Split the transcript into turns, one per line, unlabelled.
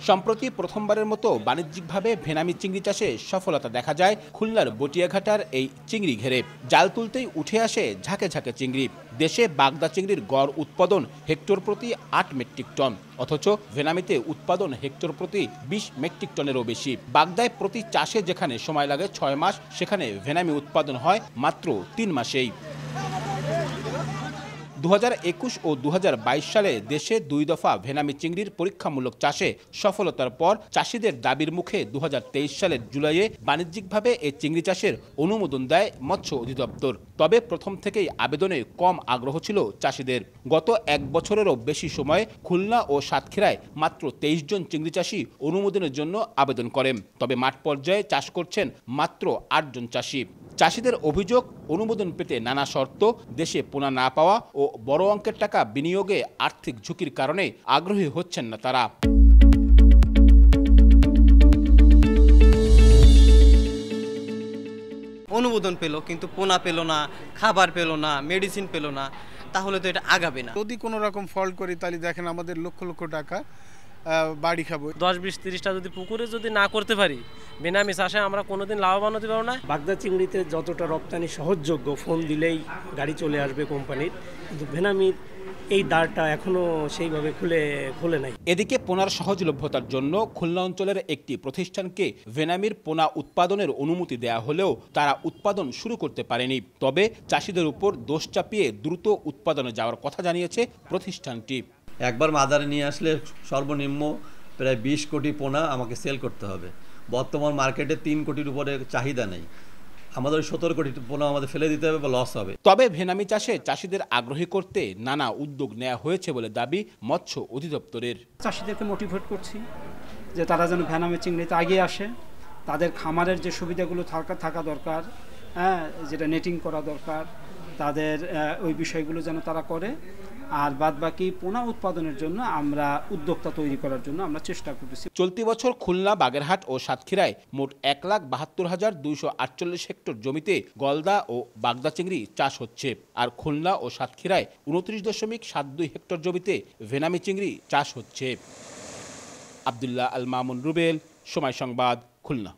সম্প্রতি প্রথমবারের মতো বাণিজ্যিকভাবে ভেনামি চিংড়ি চাষে সফলতা দেখা যায় খুলনার বটিয়াঘাটার এই চিংড়ি ঘেরে। জাল তুলতেই উঠে আসে ঝাঁকে ঝাঁকে চিংড়ি। দেশে বাগদা চিংড়ির গড় উৎপাদন হেক্টর প্রতি ৮ মেট্রিক টন, অথচ ভেনামিতে উৎপাদন হেক্টর প্রতি ২০ মেট্রিক টনেরও বেশি। বাগদায় প্রতি চাষে যেখানে সময় লাগে ৬ মাস, সেখানে ভেনামি উৎপাদন হয় মাত্র ৩ মাসেই। ২০২১ ও ২০২২ সালে দেশে ২ দফা ভেনামি চিংড়ির পরীক্ষামূলক চাষে সফলতার পর চাষিদের দাবির মুখে ২০২৩ সালের জুলাইয়ে বাণিজ্যিকভাবে এই চিংড়ি চাষের অনুমোদন দেয় মৎস্য অধিদপ্তর। তবে প্রথম থেকেই আবেদনে কম আগ্রহ ছিল চাষিদের। গত ১ বছরেরও বেশি সময়ে খুলনা ও সাতক্ষীরায় মাত্র ২৩ জন চিংড়ি চাষি অনুমোদনের জন্য আবেদন করেন। তবে মাঠ পর্যায়ে চাষ করছেন মাত্র ৮ জন চাষি। চাষিদের অভিযোগ, অনুমোদন পেতে নানা শর্ত, দেশে পোনা না পাওয়া ও বড় অঙ্কের টাকা বিনিয়োগে আর্থিক ঝুঁকির কারণে আগ্রহী হচ্ছেন না তারা।
অনুমোদন পেল কিন্তু পোনা পেল না, খাবার পেল না, মেডিসিন পেল না, তাহলে তো এটা আগাবে না।
যদি কোনো রকম ফল্ট করি তাহলে দেখেন আমাদের লক্ষ লক্ষ টাকা বাড়ি খাবো।
১০, ২০, ৩০টা যদি পুকুরে যদি না করতে পারি বেনামি চাষে আমরা কোনোদিন লাভবান হতে পারবো না।
বাগদা চিংড়িতে যতটা রপ্তানি সহজযোগ্য, ফোন দিলেই গাড়ি চলে আসবে কোম্পানির, কিন্তু ভেনামির এই দ্বারটা এখনো সেইভাবে খুলে নাই।
এদিকে পোনার সহজলভ্যতার জন্য খুলনা অঞ্চলের একটি প্রতিষ্ঠানকে ভেনামির পোনা উৎপাদনের অনুমতি দেয়া হলেও তারা উৎপাদন শুরু করতে পারেনি। তবে চাষিদের উপর দোষ চাপিয়ে দ্রুত উৎপাদনে যাওয়ার কথা জানিয়েছে প্রতিষ্ঠানটি।
একবার মাদারে নিয়ে আসলে সর্বনিম্ন প্রায় ২০ কোটি পোনা আমাকে সেল করতে হবে। বর্তমান মার্কেটে ৩ কোটির উপরে চাহিদা নেই, আমাদের ১৭ কোটি পোনা আমাদের ফেলে দিতে হবে বা লস হবে।
তবে ভেনামি চাষে চাষিদের আগ্রহী করতে নানা উদ্যোগ নেওয়া হয়েছে বলে দাবি মৎস্য অধিদপ্তরের।
চাষিদেরকে মোটিভেট করছি যে তারা যেন ভেনামি চিংড়িতে এগিয়ে আসে। তাদের খামারের যে সুবিধাগুলো থাকা দরকার, যেটা নেটিং করা দরকার, তাদের ওই বিষয়গুলো যেন তারা করে। আর বাদবাকি পোনা উৎপাদনের জন্য আমরা উদ্যোক্তা তৈরি করার জন্য আমরা চেষ্টা করতেছি।
চলতি বছর খুলনা, বাগেরহাট ও সাতক্ষীরায় মোট ১,৭২,২৪৮ হেক্টর জমিতে গলদা ও বাগদা চিংড়ি চাষ হচ্ছে। আর খুলনা ও সাতক্ষীরায় ২৯.৭২ হেক্টর জমিতে ভেনামি চিংড়ি চাষ হচ্ছে। আব্দুল্লাহ আল মামুন রুবেল, সময় সংবাদ, খুলনা।